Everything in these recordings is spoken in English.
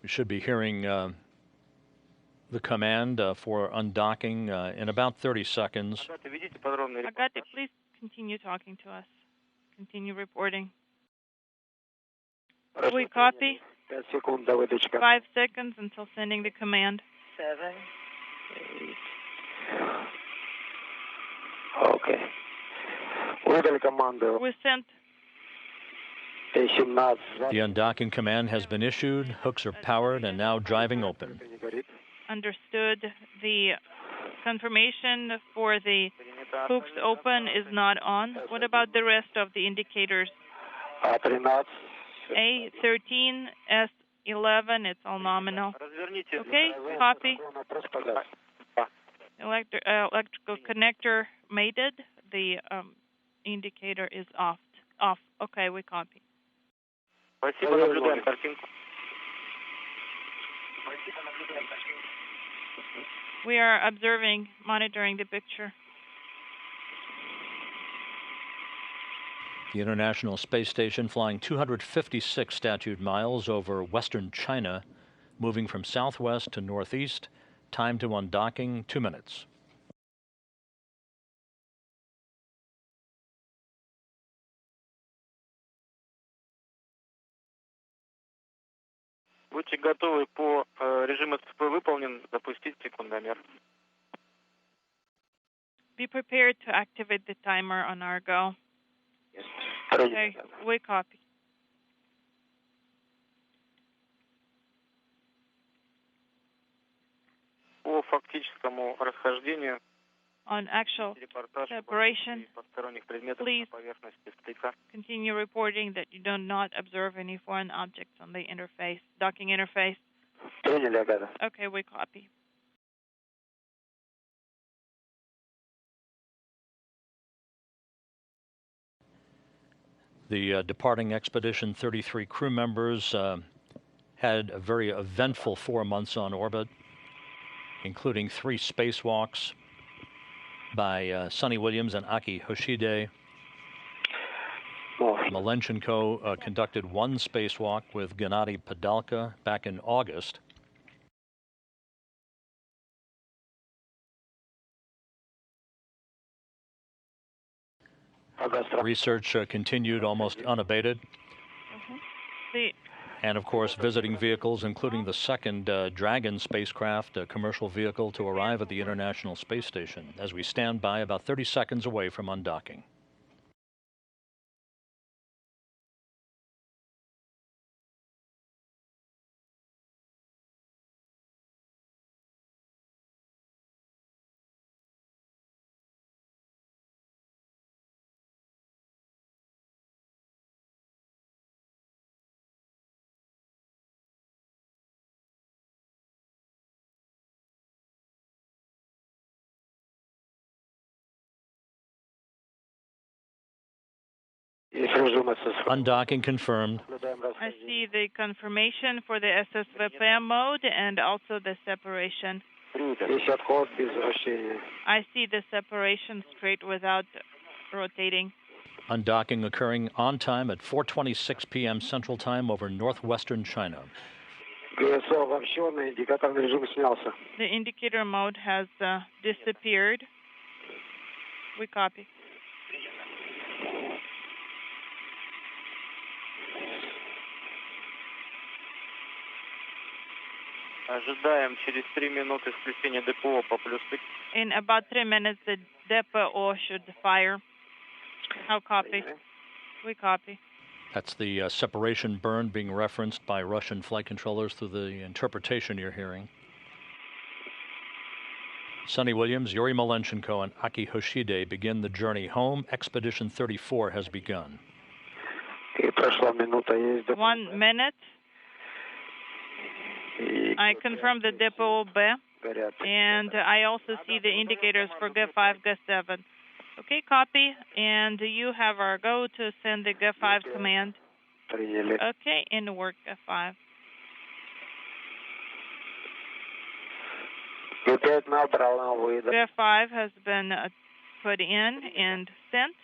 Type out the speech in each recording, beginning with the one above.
We should be hearing the command for undocking in about 30 seconds. Agate, please continue talking to us. Continue reporting. We copy. 5 seconds until sending the command. 7, 8. Okay. We sent. The undocking command has been issued. Hooks are powered and now driving open. Understood. The confirmation for the hooks open is not on. What about the rest of the indicators? A13, S11, it's all nominal. Okay, copy. Electrical connector mated. The indicator is off. Okay, we copy. We are observing, monitoring the picture. The International Space Station flying 256 statute miles over western China, moving from southwest to northeast. Time to undocking, 2 minutes. Будьте готовы, по режим СП выполнен, запустить секундомер. Be prepared to activate the timer on our go. Yes. Okay, we copy. По фактическому расхождению. On actual separation, please continue reporting that you do not observe any foreign objects on the interface, docking interface. Okay, we copy. The departing Expedition 33 crew members had a very eventful 4 months on orbit, including 3 spacewalks by Sonny Williams and Aki Hoshide. Malenchenko conducted 1 spacewalk with Gennady Padalka back in August. Research continued almost unabated. And of course, visiting vehicles, including the second Dragon spacecraft, a commercial vehicle to arrive at the International Space Station, as we stand by about 30 seconds away from undocking. Undocking confirmed. I see the confirmation for the SSVP mode and also the separation. I see the separation straight without rotating. Undocking occurring on time at 4:26 p.m. Central Time over northwestern China. The indicator mode has disappeared. We copy. Ожидаем через 3 минуты включения ДПО по плюс. In about 3 minutes, the DPO should fire. How copy? We copy. That's the separation burn being referenced by Russian flight controllers through the interpretation you're hearing. Sonny Williams, Yuri Malenchenko, and Aki Hoshide begin the journey home. Expedition 34 has begun. 1 minute. I confirm the depot B, and I also see the indicators for G5, G7. Okay, copy, and you have our go to send the G5 command. Okay, in work G5. G5 has been put in and sent.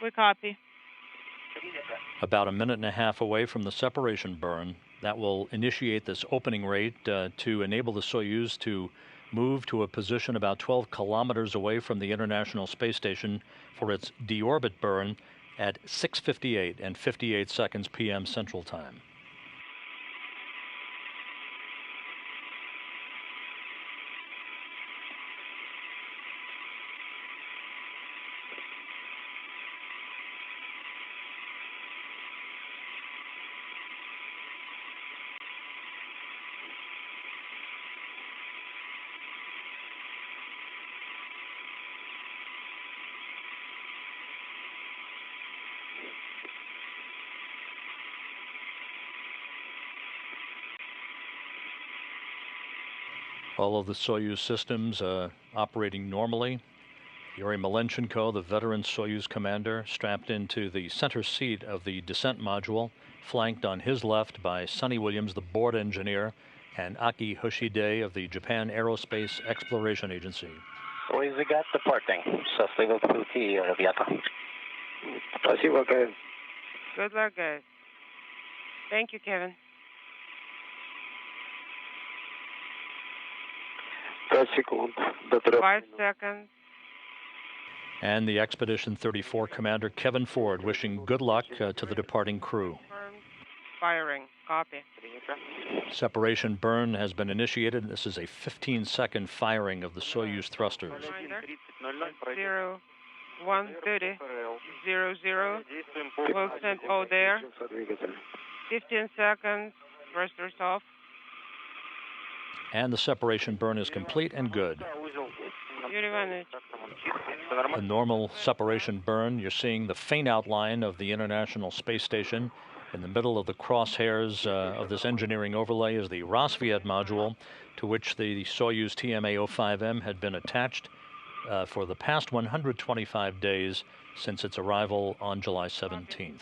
We copy. About a minute and a half away from the separation burn, That will initiate this opening rate to enable the Soyuz to move to a position about 12 kilometers away from the International Space Station for its deorbit burn at 6:58 and 58 seconds p.m. Central Time. All of the Soyuz systems operating normally. Yuri Malenchenko, the veteran Soyuz commander, strapped into the center seat of the descent module, flanked on his left by Sonny Williams, the board engineer, and Aki Hoshide of the Japan Aerospace Exploration Agency. Soyuz got departing. Счастливо пути, ребята. Спасибо, Kevin. Good luck, guys. Thank you, Kevin. 5 секунд. 5 seconds. And the Expedition 34 commander, Kevin Ford, wishing good luck to the departing crew. Firing. Copy. Separation burn has been initiated. This is a 15-second firing of the Soyuz thrusters. 0, 130, 00. We'll send all there. 15 seconds. Thrusters off. And the separation burn is complete and good. A normal separation burn. You're seeing the faint outline of the International Space Station. In the middle of the crosshairs of this engineering overlay is the Rassvet module, to which the Soyuz TMA-05M had been attached for the past 125 days since its arrival on July 17th.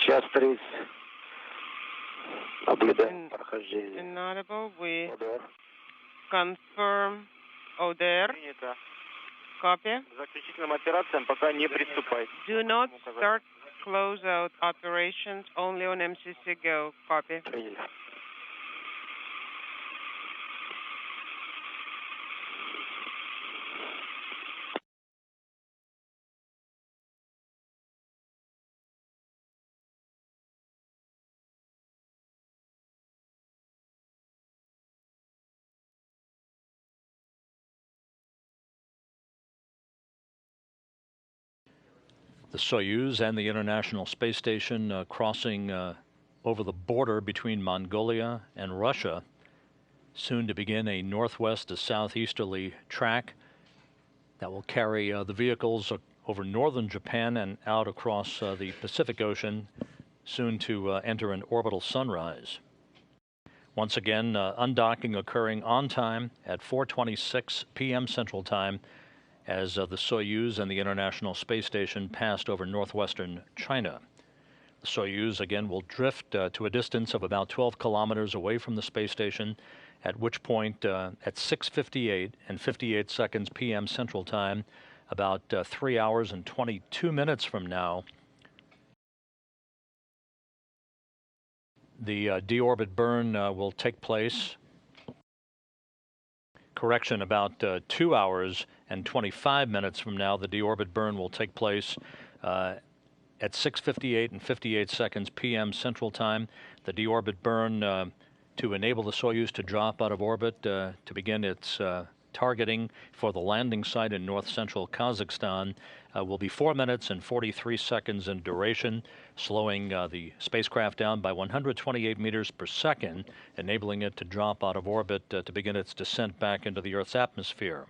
Час 30. Наблюдаем прохождение. Inaudible, we confirm ODR. Copy. Заключительным операциям пока не приступать. Do not start closeout operations, only on MCC go. Copy. The Soyuz and the International Space Station crossing over the border between Mongolia and Russia, soon to begin a northwest to southeasterly track that will carry the vehicles over northern Japan and out across the Pacific Ocean, soon to enter an orbital sunrise. Once again, undocking occurring on time at 4:26 p.m. Central Time, as the Soyuz and the International Space Station passed over northwestern China. The Soyuz, again, will drift to a distance of about 12 kilometers away from the space station, at which point, at 6:58 and 58 seconds p.m. Central Time, about 3 hours and 22 minutes from now, the deorbit burn will take place. Correction, about 2 hours and 25 minutes from now, the deorbit burn will take place at 6:58 and 58 seconds p.m. Central Time. The deorbit burn to enable the Soyuz to drop out of orbit to begin its targeting for the landing site in north-central Kazakhstan will be 4 minutes and 43 seconds in duration, slowing the spacecraft down by 128 meters per second, enabling it to drop out of orbit to begin its descent back into the Earth's atmosphere.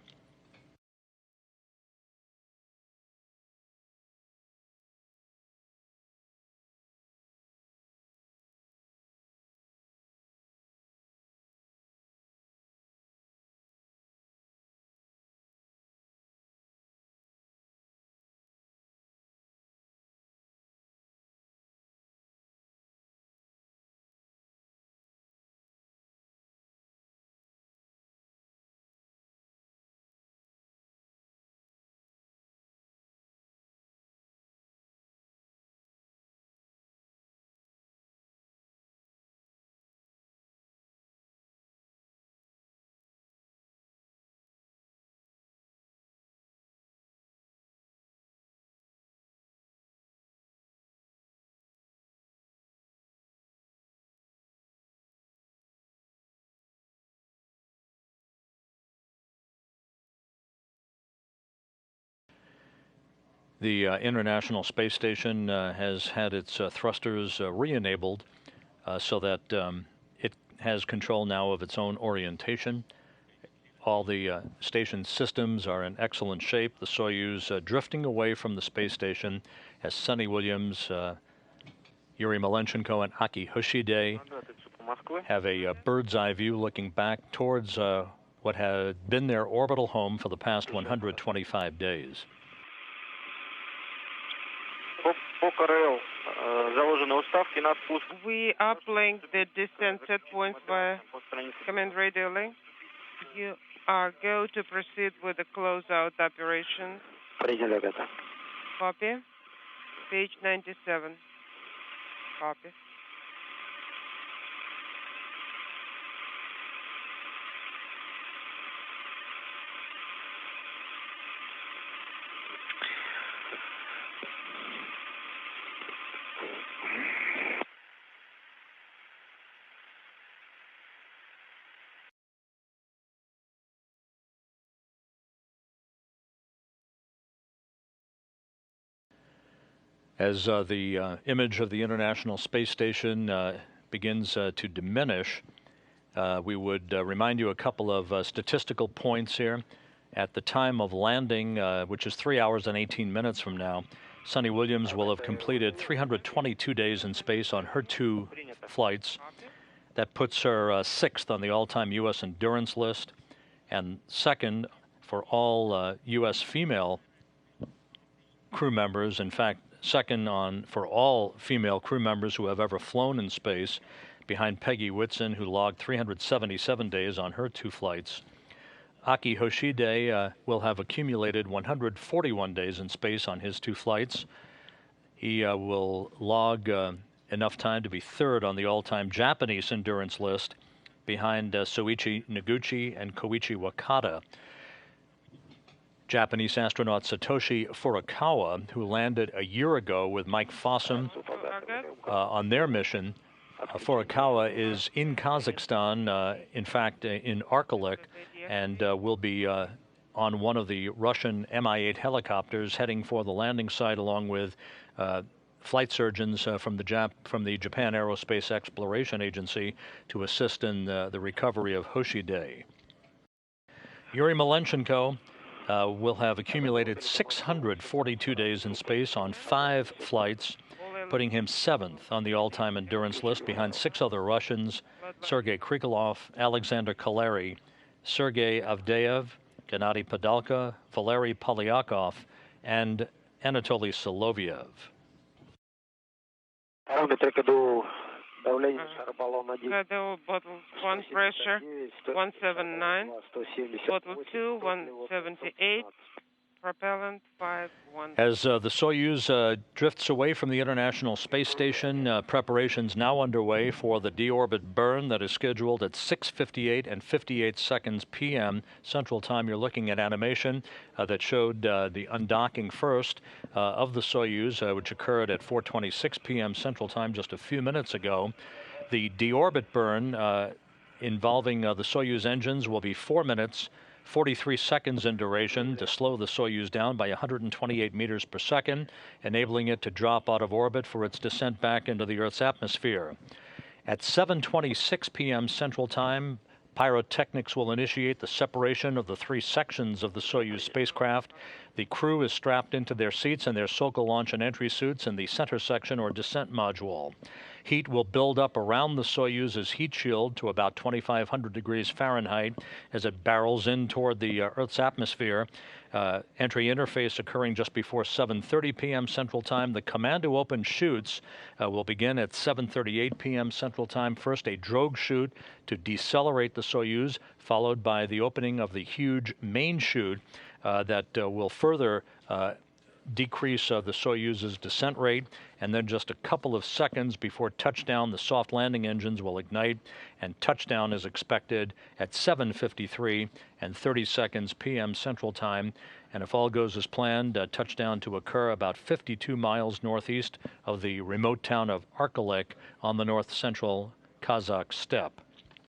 The International Space Station has had its thrusters re-enabled so that it has control now of its own orientation. All the station systems are in excellent shape. The Soyuz drifting away from the space station as Sonny Williams, Yuri Malenchenko, and Aki Hoshide have a bird's eye view looking back towards what had been their orbital home for the past 125 days. We are playing the descent set points via command radio link. You are go to proceed with the closeout operation. Copy. Page 97. Copy. As the image of the International Space Station begins to diminish, we would remind you a couple of statistical points here. At the time of landing, which is 3 hours and 18 minutes from now, Sonny Williams will have completed 322 days in space on her 2 flights. That puts her 6th on the all-time U.S. endurance list and 2nd for all U.S. female crew members. In fact, 2nd for all female crew members who have ever flown in space, behind Peggy Whitson, who logged 377 days on her 2 flights. Aki Hoshide will have accumulated 141 days in space on his 2 flights. He will log enough time to be 3rd on the all-time Japanese endurance list, behind Soichi Noguchi and Koichi Wakata. Japanese astronaut Satoshi Furukawa, who landed a year ago with Mike Fossum on their mission. Furukawa is in Kazakhstan, in fact, in Arkalyk, and will be on one of the Russian Mi-8 helicopters heading for the landing site, along with flight surgeons from the Japan Aerospace Exploration Agency to assist in the recovery of Hoshide. Yuri Malenchenko will have accumulated 642 days in space on 5 flights, putting him 7th on the all-time endurance list, behind 6 other Russians: Sergei Krikalev, Alexander Kalery, Sergei Avdeyev, Gennady Padalka, Valery Polyakov, and Anatoly Soloviev. Bottle 1 pressure 179, bottle 2 178, propellant 51. As the Soyuz drifts away from the International Space Station, preparations now underway for the deorbit burn that is scheduled at 6:58 and 58 seconds p.m. Central Time. You're looking at animation that showed the undocking first of the Soyuz, which occurred at 4:26 p.m. Central Time just a few minutes ago. The deorbit burn involving the Soyuz engines will be 4 minutes, 43 seconds in duration, to slow the Soyuz down by 128 meters per second, enabling it to drop out of orbit for its descent back into the Earth's atmosphere. At 7:26 p.m. Central Time, pyrotechnics will initiate the separation of the 3 sections of the Soyuz spacecraft. The crew is strapped into their seats in their Sokol launch and entry suits in the center section or descent module. Heat will build up around the Soyuz's heat shield to about 2,500 degrees Fahrenheit as it barrels in toward the Earth's atmosphere. Entry interface occurring just before 7:30 p.m. Central Time. The command to open chutes will begin at 7:38 p.m. Central Time. First, a drogue chute to decelerate the Soyuz, followed by the opening of the huge main chute that will further decrease the Soyuz's descent rate, and then just a couple of seconds before touchdown, the soft landing engines will ignite, and touchdown is expected at 7:53 and 30 seconds p.m. Central Time. And if all goes as planned, touchdown to occur about 52 miles northeast of the remote town of Arkalyk on the north-central Kazakh steppe.